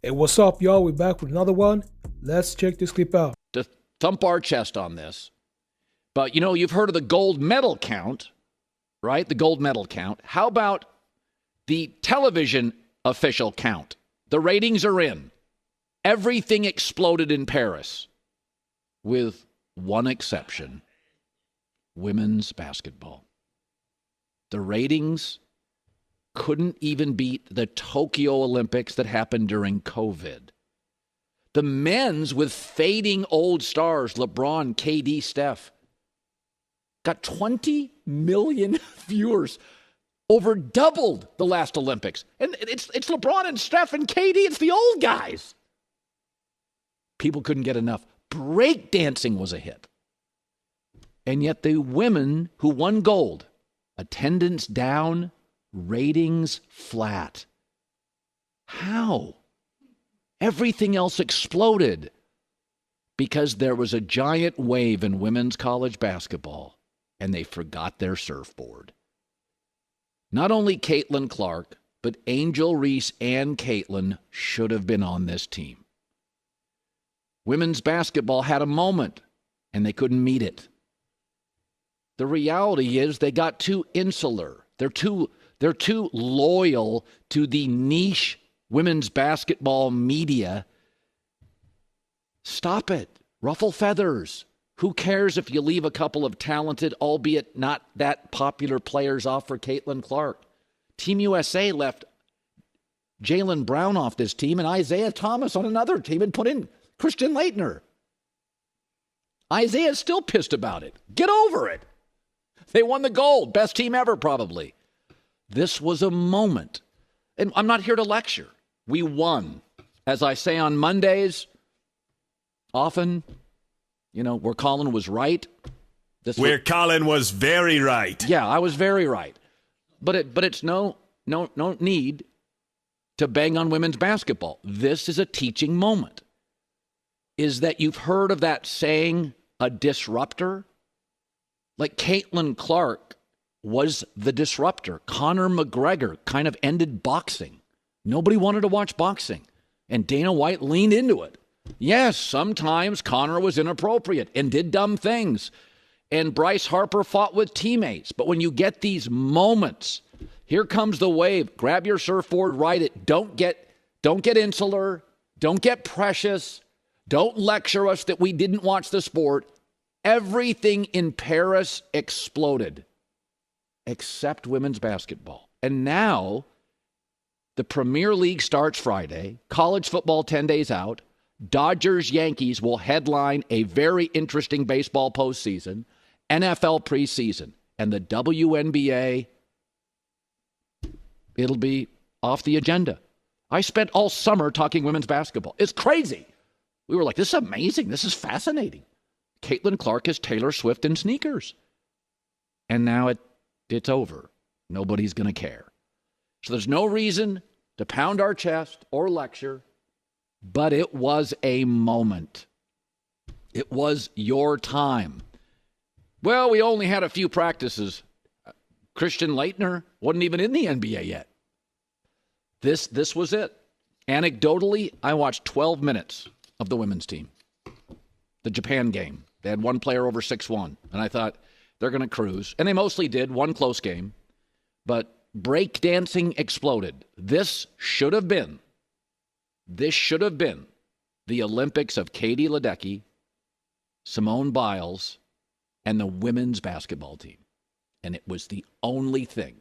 Hey, what's up, y'all? We're back with another one. Let's check this clip out. To thump our chest on this. But, you've heard of the gold medal count, right? The gold medal count. How about the television official count? The ratings are in. Everything exploded in Paris, with one exception: women's basketball. The ratings couldn't even beat the Tokyo Olympics that happened during COVID. The men's, with fading old stars, LeBron, KD, Steph, got 20 million viewers, over doubled the last Olympics. And it's LeBron and Steph and KD. It's the old guys. People couldn't get enough. Breakdancing was a hit. And yet the women who won gold, attendance down, ratings flat. How? Everything else exploded because there was a giant wave in women's college basketball and they forgot their surfboard. Not only Caitlin Clark, but Angel Reese and Caitlin should have been on this team. Women's basketball had a moment and they couldn't meet it. The reality is they got too insular. They're too loyal to the niche women's basketball media. Stop it. Ruffle feathers. Who cares if you leave a couple of talented, albeit not that popular players off for Caitlin Clark? Team USA left Jaylen Brown off this team and Isaiah Thomas on another team and put in Christian Laettner. Isaiah's still pissed about it. Get over it. They won the gold. Best team ever, probably. This was a moment. And I'm not here to lecture. We won. As I say on Mondays, often, where Colin was right. Colin was very right. Yeah, I was very right. But it's no need to bang on women's basketball. This is a teaching moment. Is that you've heard of that saying, a disruptor? Like Caitlin Clark was the disruptor. Conor McGregor kind of ended boxing. Nobody wanted to watch boxing. And Dana White leaned into it. Yes, sometimes Conor was inappropriate and did dumb things. And Bryce Harper fought with teammates. But when you get these moments, here comes the wave. Grab your surfboard, ride it. Don't get insular. Don't get precious. Don't lecture us that we didn't watch the sport. Everything in Paris exploded, except women's basketball. And now the Premier League starts Friday, college football 10 days out, Dodgers-Yankees will headline a very interesting baseball postseason, NFL preseason, and the WNBA, it'll be off the agenda. I spent all summer talking women's basketball. It's crazy. We were like, this is amazing. This is fascinating. Caitlin Clark is Taylor Swift in sneakers. And now it's over. Nobody's going to care. So there's no reason to pound our chest or lecture, but it was a moment. It was your time. Well, we only had a few practices. Christian Laettner wasn't even in the NBA yet. This was it. Anecdotally, I watched 12 minutes of the women's team. The Japan game. They had one player over 6'1", and I thought they're going to cruise. And they mostly did, one close game. But breakdancing exploded. This should have been the Olympics of Katie Ledecky, Simone Biles, and the women's basketball team. And it was the only thing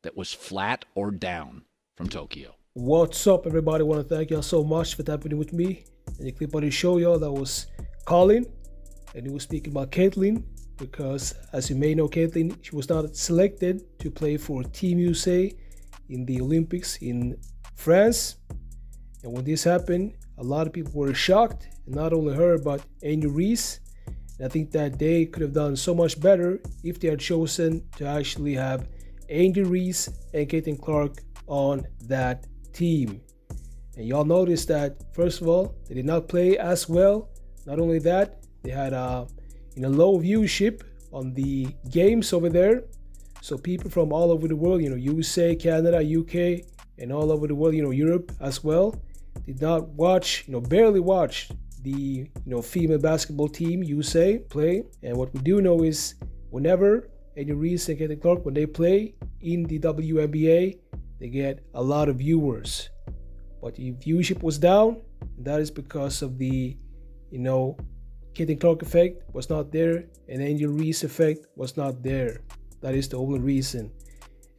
that was flat or down from Tokyo. What's up, everybody? I want to thank y'all so much for tapping in with me. And the clip on the show, y'all, that was Colin. And he was speaking about Caitlin because, as you may know, Caitlin, she was not selected to play for Team USA in the Olympics in France. And when this happened, a lot of people were shocked. And not only her, but Angel Reese. And I think that they could have done so much better if they had chosen to actually have Angel Reese and Caitlin Clark on that team. And y'all noticed that, first of all, they did not play as well. Not only that, they had low viewership on the games over there. So people from all over the world, USA, Canada, UK, and all over the world, Europe as well, did not watch, barely watch the, female basketball team USA play. And what we do know is whenever Andy Reese and Caitlin Clark, when they play in the WNBA, they get a lot of viewers. But the viewership was down, and that is because of the, Caitlin Clark effect was not there, and the Andy Reese effect was not there. That is the only reason.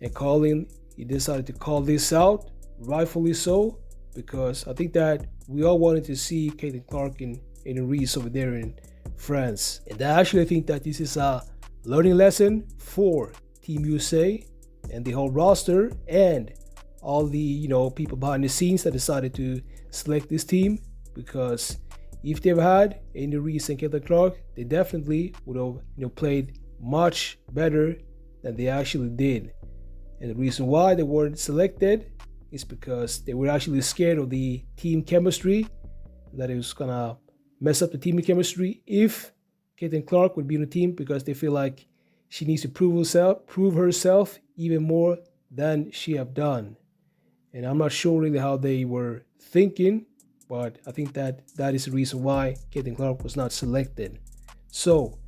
And Colin, he decided to call this out, rightfully so, because I think that we all wanted to see Caitlin Clark and Andy Reese over there in France. And I actually think that this is a learning lesson for Team USA and the whole roster and all the people behind the scenes that decided to select this team, because if they've had Andy Reese and Caitlin Clark, they definitely would have played much better than they actually did. And the reason why they weren't selected is because they were actually scared of the team chemistry, that it was gonna mess up the team chemistry if Caitlin Clark would be on the team, because they feel like she needs to prove herself even more than she have done. And I'm not sure really how they were thinking, but I think that is the reason why Caitlin Clark was not selected. So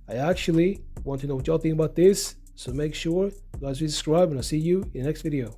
I actually want to know what y'all think about this. So make sure you guys subscribe, and I'll see you in the next video.